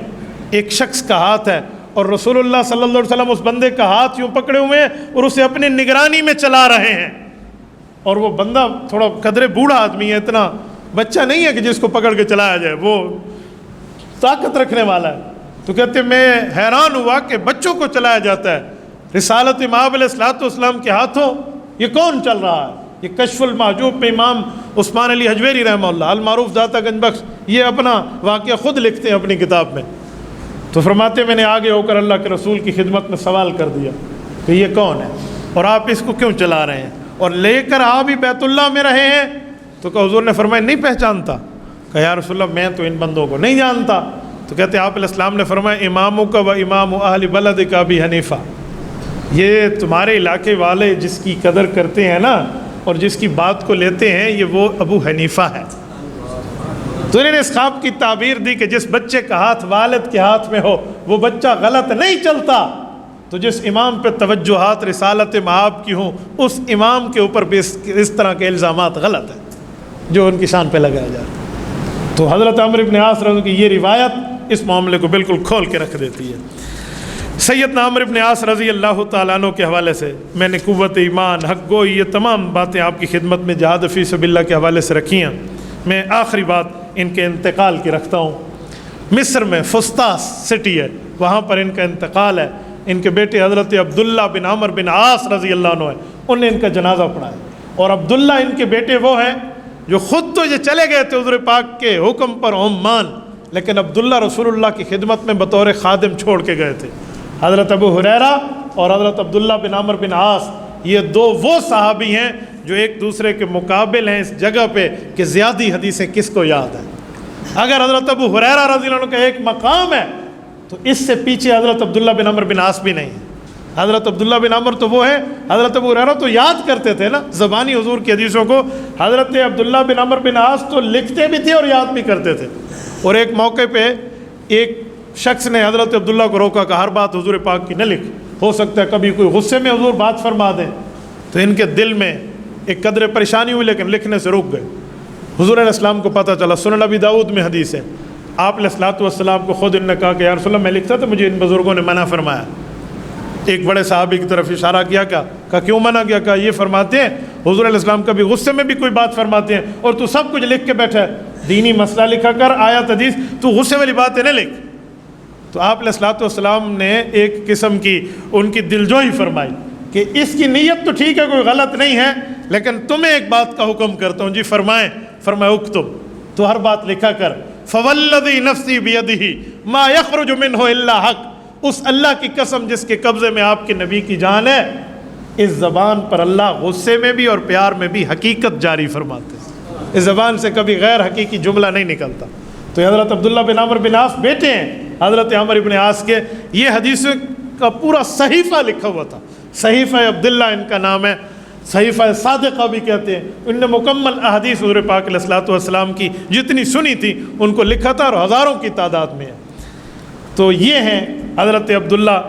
ایک شخص کا ہاتھ ہے اور رسول اللہ صلی اللہ علیہ وسلم اس بندے کا ہاتھ یوں پکڑے ہوئے ہیں اور اسے اپنی نگرانی میں چلا رہے ہیں، اور وہ بندہ تھوڑا قدرے بوڑھا آدمی ہے، اتنا بچہ نہیں ہے کہ جس کو پکڑ کے چلایا جائے، وہ طاقت رکھنے والا ہے۔ تو کہتے ہیں میں حیران ہوا کہ بچوں کو چلایا جاتا ہے رسالت مآب علیہ الصلوۃ والسلام کے ہاتھوں، یہ کون چل رہا ہے؟ یہ کشف المحجوب میں امام عثمان علی حجویری رحمہ اللہ المعروف داتا گنج بخش یہ اپنا واقعہ خود لکھتے ہیں اپنی کتاب میں۔ تو فرماتے میں نے آگے ہو کر اللہ کے رسول کی خدمت میں سوال کر دیا کہ یہ کون ہے اور آپ اس کو کیوں چلا رہے ہیں؟ اور لے کر آپ بھی بیت اللہ میں رہے ہیں؟ تو کہ حضور نے فرمایا نہیں پہچانتا؟ کہ یا رسول اللہ میں تو ان بندوں کو نہیں جانتا۔ تو کہتے آپ علیہ السلام نے فرمایا اماموں کا و امام اہل بلد کا ابی حنیفہ، یہ تمہارے علاقے والے جس کی قدر کرتے ہیں نا اور جس کی بات کو لیتے ہیں، یہ وہ ابو حنیفہ ہے۔ تو انہوں نے اس خواب کی تعبیر دی کہ جس بچے کا ہاتھ والد کے ہاتھ میں ہو وہ بچہ غلط نہیں چلتا، تو جس امام پہ توجہات رسالت مآب کی ہوں اس امام کے اوپر بھی اس طرح کے الزامات غلط ہیں جو ان کی شان پہ لگایا جاتا ہے۔ تو حضرت عمرو بن عاص رضی اللہ عنہ کی یہ روایت اس معاملے کو بالکل کھول کے رکھ دیتی ہے۔ سیدنا عمرو بن عاص رضی اللہ تعالیٰ عنہ کے حوالے سے میں نے قوت ایمان، حق گوئی، یہ تمام باتیں آپ کی خدمت میں جہاد فی سبیل اللہ کے حوالے سے رکھی ہیں۔ میں آخری بات ان کے انتقال کی رکھتا ہوں۔ مصر میں فسطاس سٹی ہے، وہاں پر ان کا انتقال ہے۔ ان کے بیٹے حضرت عبداللہ بن عمرو بن عاص رضی اللہ عنہ ہے، انہوں نے ان کا جنازہ پڑھایا۔ اور عبداللہ ان کے بیٹے وہ ہیں جو خود تو یہ چلے گئے تھے حضور پاک کے حکم پر عمان، لیکن عبداللہ رسول اللہ کی خدمت میں بطور خادم چھوڑ کے گئے تھے۔ حضرت ابو ہریرہ اور حضرت عبداللہ بن عمرو بن عاص، یہ دو وہ صحابی ہیں جو ایک دوسرے کے مقابل ہیں اس جگہ پہ کہ زیادہ حدیثیں کس کو یاد ہیں۔ اگر حضرت ابو ہریرہ رضی اللہ عنہ کا ایک مقام ہے تو اس سے پیچھے حضرت عبداللہ بن عمرو بن عاص بھی نہیں ہے۔ حضرت عبداللہ بن عمرو تو وہ ہے، حضرت ابو ہریرہ تو یاد کرتے تھے نا زبانی حضور کی حدیثوں کو، حضرت عبداللہ بن عمرو بن عاص تو لکھتے بھی تھے اور یاد بھی کرتے تھے۔ اور ایک موقع پہ ایک شخص نے حضرت عبداللہ کو روکا کہ ہر بات حضور پاک کی نہ لکھ، ہو سکتا ہے کبھی کوئی غصے میں حضور بات فرما دیں۔ تو ان کے دل میں ایک قدر پریشانی ہوئی لیکن لکھنے سے رک گئے۔ حضور علیہ السلام کو پتہ چلا، سنن ابی داؤد میں حدیث ہے، آپ علیہ الصلوۃ والسلام کو خود انہوں نے کہا کہ یا رسول اللہ میں لکھتا تھا، مجھے ان بزرگوں نے منع فرمایا۔ ایک بڑے صحابی کی طرف اشارہ کیا، کہا کیوں منع کیا؟ کہا یہ فرماتے ہیں حضور علیہ السلام کبھی غصے میں بھی کوئی بات فرماتے ہیں اور تو سب کچھ لکھ کے بیٹھا ہے، دینی مسئلہ لکھا کر، آیت حدیث، تو غصے والی باتیں نہ لکھ۔ تو آپ علیہ الصلوۃ والسلام نے ایک قسم کی ان کی دلجوئی فرمائی کہ اس کی نیت تو ٹھیک ہے، کوئی غلط نہیں ہے، لیکن تمہیں ایک بات کا حکم کرتا ہوں۔ جی فرمائیں؟ فرمایا اکتب، تو ہر بات لکھا کر، فوالذی نفسی بیدہ ما یخرج منہ الا حق، اس اللہ کی قسم جس کے قبضے میں آپ کے نبی کی جان ہے، اس زبان پر اللہ غصے میں بھی اور پیار میں بھی حقیقت جاری فرماتے ہیں، اس زبان سے کبھی غیر حقیقی جملہ نہیں نکلتا۔ تو حضرت عبداللہ بن عمرو بن عاص بیٹے ہیں حضرت عمرو بن عاص کے، یہ حدیثوں کا پورا صحیفہ لکھا ہوا تھا، صحیفہ عبداللہ ان کا نام ہے، صحیفہ صادقہ بھی کہتے ہیں۔ ان نے مکمل احادیث حضور پاک علیہ الصلوۃ والسلام کی جتنی سنی تھی ان کو لکھا تھا اور ہزاروں کی تعداد میں ہے۔ تو یہ ہیں حضرت عبداللہ،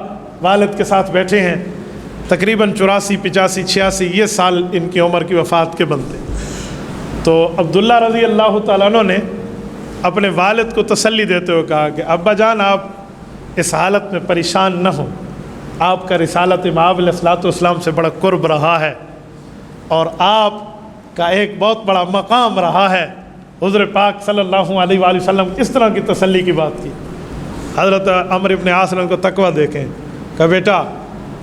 والد کے ساتھ بیٹھے ہیں، تقریباً 84 85 86 یہ سال ان کی عمر کی وفات کے بنتے۔ تو عبداللہ رضی اللہ تعالیٰ عنہ نے اپنے والد کو تسلی دیتے ہوئے کہا کہ ابا جان آپ اس حالت میں پریشان نہ ہوں، آپ کا رسالت مآب علیہ الصلوۃ والسلام سے بڑا قرب رہا ہے اور آپ کا ایک بہت بڑا مقام رہا ہے۔ حضور پاک صلی اللہ علیہ وآلہ وسلم اس طرح کی تسلی کی بات کی۔ حضرت عمرو بن عاص کو تقویٰ دیکھیں کہ بیٹا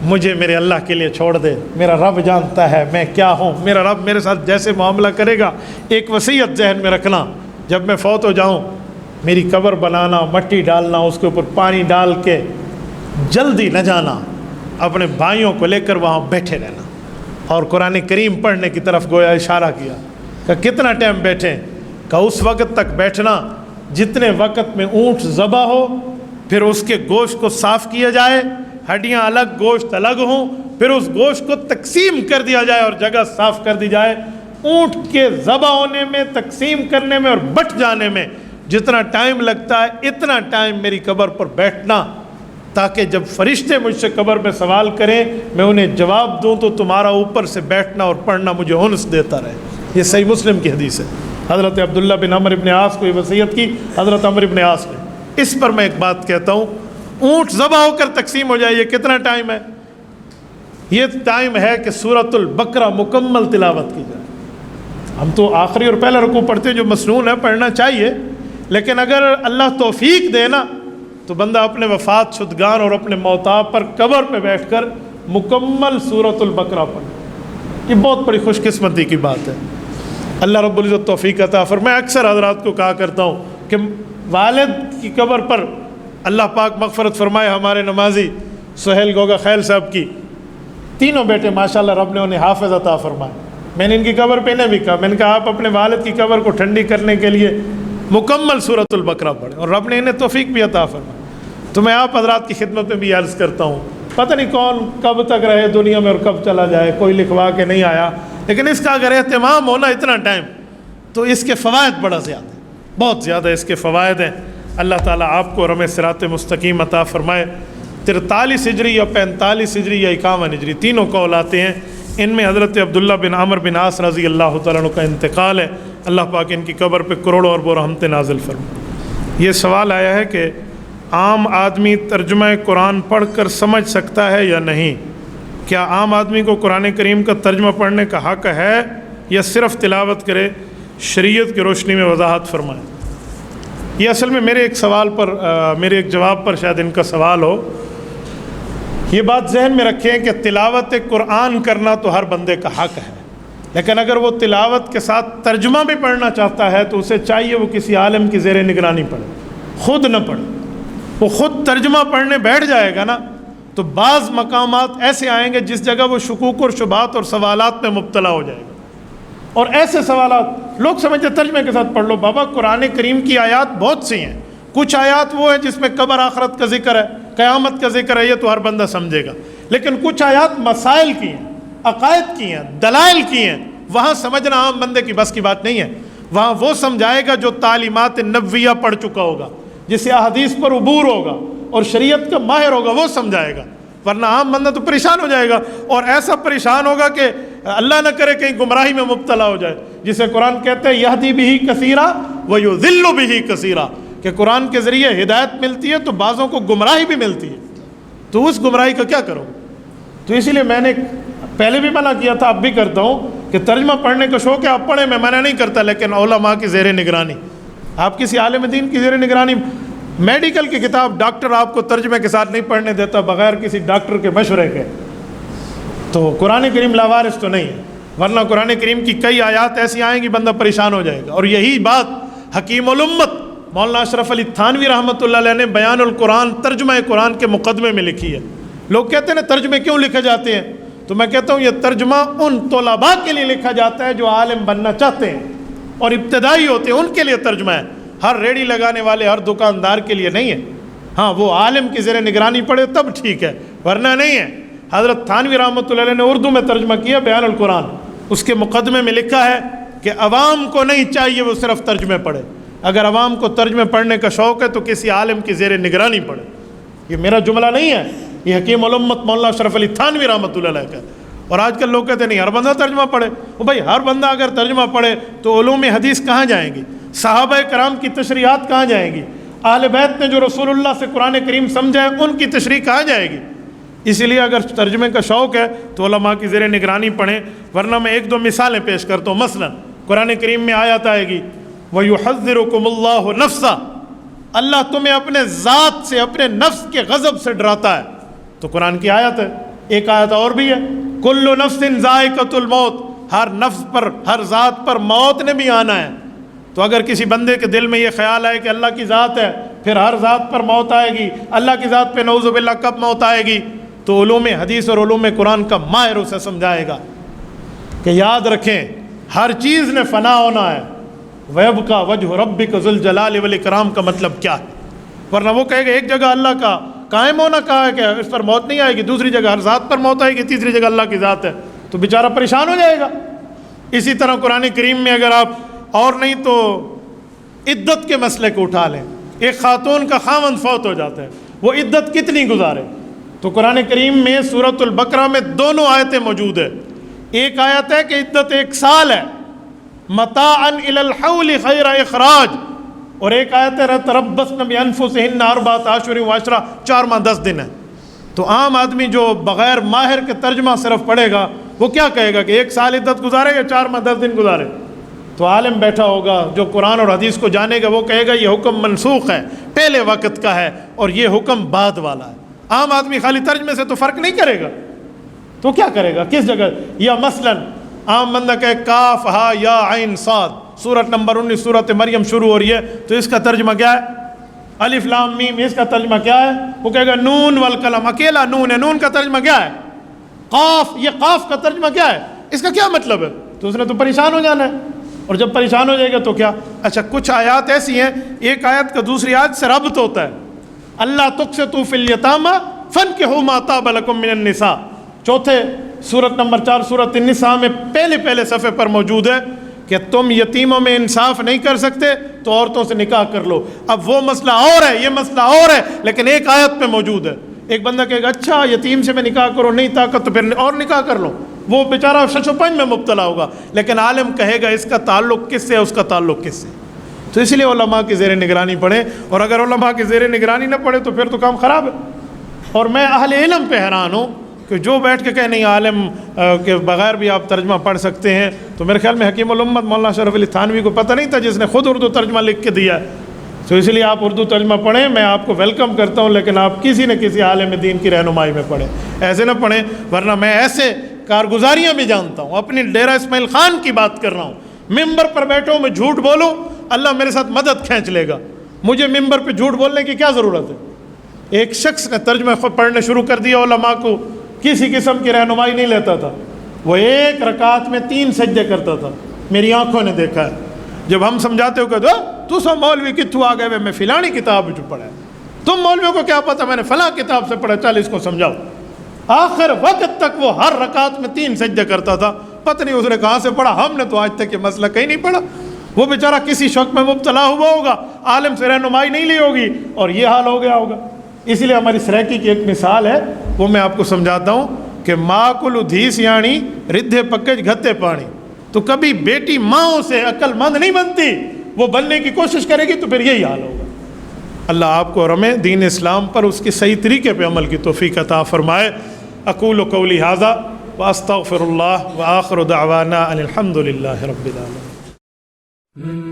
مجھے میرے اللہ کے لیے چھوڑ دے، میرا رب جانتا ہے میں کیا ہوں، میرا رب میرے ساتھ جیسے معاملہ کرے گا۔ ایک وصیت ذہن میں رکھنا، جب میں فوت ہو جاؤں میری قبر بنانا، مٹی ڈالنا، اس کے اوپر پانی ڈال کے جلدی نہ جانا، اپنے بھائیوں کو لے کر وہاں بیٹھے رہنا۔ اور قرآن کریم پڑھنے کی طرف گویا اشارہ کیا کہ کتنا ٹائم بیٹھیں؟ کہ اس وقت تک بیٹھنا جتنے وقت میں اونٹ ذبح ہو، پھر اس کے گوشت کو صاف کیا جائے، ہڈیاں الگ گوشت الگ ہوں، پھر اس گوشت کو تقسیم کر دیا جائے اور جگہ صاف کر دی جائے۔ اونٹ کے ذبح ہونے میں، تقسیم کرنے میں اور بٹ جانے میں جتنا ٹائم لگتا ہے اتنا ٹائم میری قبر پر بیٹھنا، تاکہ جب فرشتے مجھ سے قبر میں سوال کریں میں انہیں جواب دوں تو تمہارا اوپر سے بیٹھنا اور پڑھنا مجھے انس دیتا رہے۔ یہ صحیح مسلم کی حدیث ہے۔ حضرت عبداللہ بن عمرو بن عاص کو یہ وصیت کی حضرت عمرو بن عاص نے۔ اس پر میں ایک بات کہتا ہوں، اونٹ ذبح ہو کر تقسیم ہو جائے، یہ کتنا ٹائم ہے؟ یہ ٹائم ہے کہ سورۃ البقرہ مکمل تلاوت کی جائے۔ ہم تو آخری اور پہلا رکوع پڑھتے ہیں جو مسنون ہے، پڑھنا چاہیے، لیکن اگر اللہ توفیق دے نا تو بندہ اپنے وفات شدگان اور اپنے موتاب پر قبر پہ بیٹھ کر مکمل سورۃ البقرہ پڑھے۔ یہ بہت بڑی خوش قسمتی کی بات ہے۔ اللہ رب العزت توفیق عطا فرمائے۔ میں اکثر حضرات کو کہا کرتا ہوں کہ والد کی قبر پر اللہ پاک مغفرت فرمائے ہمارے نمازی سہیل گوگا خیل صاحب کی، تینوں بیٹے ماشاءاللہ رب نے انہیں حافظ عطا فرمائے. میں نے ان کی قبر پہ انہیں بھی کہا، میں نے کہا آپ اپنے والد کی قبر کو ٹھنڈی کرنے کے لیے مکمل سورۃ البقرہ پڑھیں، اور رب نے انہیں توفیق بھی عطا فرمائی. تو میں آپ حضرات کی خدمت میں بھی عرض کرتا ہوں، پتہ نہیں کون کب تک رہے دنیا میں اور کب چلا جائے، کوئی لکھوا کے نہیں آیا، لیکن اس کا اگر اہتمام ہونا اتنا ٹائم تو اس کے فوائد بڑا زیادہ ہیں، بہت زیادہ اس کے فوائد ہیں. اللہ تعالیٰ آپ کو رم صراط مستقیم عطا فرمائے. 43 ہجری یا 45 ہجری یا 51 ہجری تینوں قول آتے ہیں. ان میں حضرت عبداللہ بن عمر بن عاص رضی اللہ تعالیٰ عنہ کا انتقال ہے. اللہ پاک ان کی قبر پہ کروڑوں اربوں رحمتیں نازل فرمائے. یہ سوال آیا ہے کہ عام آدمی ترجمہ قرآن پڑھ کر سمجھ سکتا ہے یا نہیں؟ کیا عام آدمی کو قرآن کریم کا ترجمہ پڑھنے کا حق ہے یا صرف تلاوت کرے؟ شریعت کی روشنی میں وضاحت فرمائیں. یہ اصل میں میرے ایک سوال پر میرے ایک جواب پر شاید ان کا سوال ہو. یہ بات ذہن میں رکھیں کہ تلاوت قرآن کرنا تو ہر بندے کا حق ہے، لیکن اگر وہ تلاوت کے ساتھ ترجمہ بھی پڑھنا چاہتا ہے تو اسے چاہیے وہ کسی عالم کی زیر نگرانی پڑھے، خود نہ پڑھے. وہ خود ترجمہ پڑھنے بیٹھ جائے گا نا تو بعض مقامات ایسے آئیں گے جس جگہ وہ شکوک اور شبہات اور سوالات میں مبتلا ہو جائے گا. اور ایسے سوالات لوگ سمجھتے ترجمے کے ساتھ پڑھ لو. بابا قرآن کریم کی آیات بہت سی ہیں، کچھ آیات وہ ہیں جس میں قبر آخرت کا ذکر ہے، قیامت کا ذکر ہے، یہ تو ہر بندہ سمجھے گا. لیکن کچھ آیات مسائل کی ہیں، عقائد کی ہیں، دلائل کی ہیں، وہاں سمجھنا عام بندے کی بس کی بات نہیں ہے. وہاں وہ سمجھائے گا جو تعلیمات نبویہ پڑھ چکا ہوگا، جسے احادیث پر عبور ہوگا اور شریعت کا ماہر ہوگا، وہ سمجھائے گا. ورنہ عام بندہ تو پریشان ہو جائے گا، اور ایسا پریشان ہوگا کہ اللہ نہ کرے کہیں گمراہی میں مبتلا ہو جائے، جسے قرآن کہتے ہیں یہدی بہ کثیرا ویضل بہ کثیرا، کہ قرآن کے ذریعے ہدایت ملتی ہے تو بعضوں کو گمراہی بھی ملتی ہے. تو اس گمراہی کا کیا کرو؟ تو اسی لیے میں نے پہلے بھی منع کیا تھا، اب بھی کرتا ہوں کہ ترجمہ پڑھنے کا شوق ہے آپ پڑھیں، میں منع نہیں کرتا، لیکن علماء کی زیر نگرانی. آپ کسی عالم دین کی زیر نگرانی. میڈیکل کی کتاب ڈاکٹر آپ کو ترجمے کے ساتھ نہیں پڑھنے دیتا بغیر کسی ڈاکٹر کے مشورے کے. تو قرآن کریم لاوارث تو نہیں ہے، ورنہ قرآن کریم کی کئی آیات ایسی آئیں گی بندہ پریشان ہو جائے گا. اور یہی بات حکیم الامت مولانا اشرف علی تھانوی رحمۃ اللہ علیہ نے بیان القرآن ترجمہ قرآن کے مقدمے میں لکھی ہے. لوگ کہتے ہیں نا ترجمے کیوں لکھے جاتے ہیں، تو میں کہتا ہوں یہ ترجمہ ان طلباء کے لیے لکھا جاتا ہے جو عالم بننا چاہتے ہیں اور ابتدائی ہوتے ہیں، ان کے لیے ترجمہ ہے. ہر ریڑھی لگانے والے ہر دکاندار کے لیے نہیں ہے. ہاں وہ عالم کی زیر نگرانی پڑھے تب ٹھیک ہے، ورنہ نہیں ہے. حضرت تھانوی رحمۃ اللہ علیہ نے اردو میں ترجمہ کیا بیان القرآن، اس کے مقدمے میں لکھا ہے کہ عوام کو نہیں چاہیے وہ صرف ترجمے پڑھے. اگر عوام کو ترجمے پڑھنے کا شوق ہے تو کسی عالم کی زیر نگرانی پڑھے. یہ میرا جملہ نہیں ہے، یہ حکیم الامت مولانا اشرف علی تھانوی رحمۃ اللہ علیہ کا. اور آج کل لوگ کہتے ہیں نہیں ہر بندہ ترجمہ پڑھے. وہ بھائی ہر بندہ اگر ترجمہ پڑھے تو علوم حدیث کہاں جائیں گی؟ صحابہ کرام کی تشریحات کہاں جائیں گی؟ اہل بیت نے جو رسول اللہ سے قرآن کریم سمجھا ہے ان کی تشریح کہاں جائے گی؟ اسی لیے اگر ترجمے کا شوق ہے تو علماء کی زیر نگرانی پڑھیں. ورنہ میں ایک دو مثالیں پیش کرتا ہوں. مثلا قرآن کریم میں آیت آئے گی وَيُحَذِّرُكُمُ اللَّهُ نَفْسَهُ، اللہ تمہیں اپنے ذات سے اپنے نفس کے غضب سے ڈراتا ہے. تو قرآن کی آیت ہے. ایک آیت اور بھی ہے كُلُّ نَفْسٍ ذَائِقَةُ الْمَوْتِ، ہر نفس پر ہر ذات پر موت نے بھی آنا ہے. تو اگر کسی بندے کے دل میں یہ خیال آئے کہ اللہ کی ذات ہے پھر ہر ذات پر موت آئے گی، اللہ کی ذات پہ نعوذ باللہ کب موت آئے گی، تو علوم حدیث اور علوم قرآن کا ماہر اسے سمجھائے گا کہ یاد رکھیں ہر چیز نے فنا ہونا ہے. وَيَبْقَى وَجْهُ رَبِّكَ ذُو الْجَلَالِ وَالْإِكْرَامِ کا مطلب کیا ہے؟ ورنہ وہ کہے گا ایک جگہ اللہ کا قائم ہونا کہا ہے کہ اس پر موت نہیں آئے گی، دوسری جگہ ہر ذات پر موت آئے گی، تیسری جگہ اللہ کی ذات ہے، تو بیچارہ پریشان ہو جائے گا. اسی طرح قرآن کریم میں اگر آپ اور نہیں تو عدت کے مسئلے کو اٹھا لیں. ایک خاتون کا خاوند فوت ہو جاتا ہے، وہ عدت کتنی گزارے؟ تو قرآن کریم میں سورۃ البقرہ میں دونوں آیتیں موجود ہیں. ایک آیت ہے کہ عدت 1 سال ہے، متاعا الی الحول خیر اخراج، اور ایک آیت ہے تربصن بانفسہن 4 اشہر و عشرہ، 4 ماہ 10 دن ہے. تو عام آدمی جو بغیر ماہر کے ترجمہ صرف پڑھے گا وہ کیا کہے گا کہ 1 سال عدت گزارے یا 4 ماہ 10 دن گزارے؟ تو عالم بیٹھا ہوگا جو قرآن اور حدیث کو جانے گا وہ کہے گا یہ حکم منسوخ ہے، پہلے وقت کا ہے، اور یہ حکم بعد والا ہے. عام آدمی خالی ترجمے سے تو فرق نہیں کرے گا، تو کیا کرے گا کس جگہ؟ یا مثلا عام بندہ کہے کاف ہا یا عین صاد، سورت نمبر 19 سورت مریم شروع ہو رہی ہے، تو اس کا ترجمہ کیا ہے؟ الف لام میم. اس کا ترجمہ کیا ہے؟ وہ کہے گا نون والقلم، اکیلا نون ہے، نون کا ترجمہ کیا ہے؟ قاف، یہ قاف کا ترجمہ کیا ہے، اس کا کیا مطلب ہے؟ تو اس نے تو پریشان ہو جانا ہے، اور جب پریشان ہو جائے گا تو کیا؟ اچھا کچھ آیات ایسی ہیں ایک آیت کا دوسری آیت سے ربط ہوتا ہے. اللہ تقسطوا فی الیتامى فانکحوا ما طاب لکم من النساء، چوتھے سورت نمبر 4 سورت النساء میں پہلے صفحے پر موجود ہے کہ تم یتیموں میں انصاف نہیں کر سکتے تو عورتوں سے نکاح کر لو. اب وہ مسئلہ اور ہے، یہ مسئلہ اور ہے، لیکن ایک آیت میں موجود ہے. ایک بندہ کہے گا اچھا یتیم سے میں نکاح کرو، نہیں طاقت تو پھر اور نکاح کر لو، وہ بیچارہ شش و پنج میں مبتلا ہوگا. لیکن عالم کہے گا اس کا تعلق کس سے، اس کا تعلق کس سے. تو اس لیے علماء کی زیر نگرانی پڑھیں، اور اگر علماء کی زیر نگرانی نہ پڑھے تو پھر تو کام خراب ہے. اور میں اہل علم پہ حیران ہوں کہ جو بیٹھ کے کہے نہیں عالم کے بغیر بھی آپ ترجمہ پڑھ سکتے ہیں. تو میرے خیال میں حکیم الامت مولانا شرف علی تھانوی کو پتہ نہیں تھا، جس نے خود اردو ترجمہ لکھ کے دیا ہے. تو اس لیے آپ اردو ترجمہ پڑھیں، میں آپ کو ویلکم کرتا ہوں، لیکن آپ کسی نہ کسی عالم دین کی رہنمائی میں پڑھیں، ایسے نہ پڑھیں. ورنہ میں ایسے کارگزاریاں بھی جانتا ہوں، اپنی ڈیرہ اسماعیل خان کی بات کر رہا ہوں. ممبر پر بیٹھو میں جھوٹ بولوں، اللہ میرے ساتھ مدد کھینچ لے گا. مجھے ممبر پہ جھوٹ بولنے کی کیا ضرورت ہے؟ ایک شخص نے ترجمہ خود پڑھنے شروع کر دیا، علماء کو کسی قسم کی رہنمائی نہیں لیتا تھا، وہ ایک رکعت میں 3 سجدے کرتا تھا. میری آنکھوں نے دیکھا ہے. جب ہم سمجھاتے ہو کہ تو سب مولوی کتوں آ گئے، میں فلانی کتاب جو پڑھا ہے، تم مولویوں کو کیا پتہ میں نے فلاں کتاب سے پڑھا، چل اس کو سمجھاؤ. آخر وقت تک وہ ہر رکعت میں 3 سجدے کرتا تھا. پتہ نہیں اس نے کہاں سے پڑھا، ہم نے تو آج تک یہ مسئلہ کہیں نہیں پڑھا. وہ بیچارہ کسی شک میں مبتلا ہوا ہوگا، عالم سے رہنمائی نہیں لی ہوگی، اور یہ حال ہو گیا ہوگا. اسی لیے ہماری سریکی کی ایک مثال ہے، وہ میں آپ کو سمجھاتا ہوں کہ ماں کو لدھی سیاਣੀ ردھے پکج گھتے پانی. تو کبھی بیٹی ماں سے عقل مند نہیں بنتی، وہ بننے کی کوشش کرے گی تو پھر یہی حال ہوگا. اللہ آپ کو اور ہمیں دین اسلام پر اس کے صحیح طریقے پہ عمل کی توفیق عطا فرمائے. اقول قولی ھذا واستغفر اللہ وآخر دعوانا ان الحمد للہ رب العالمین.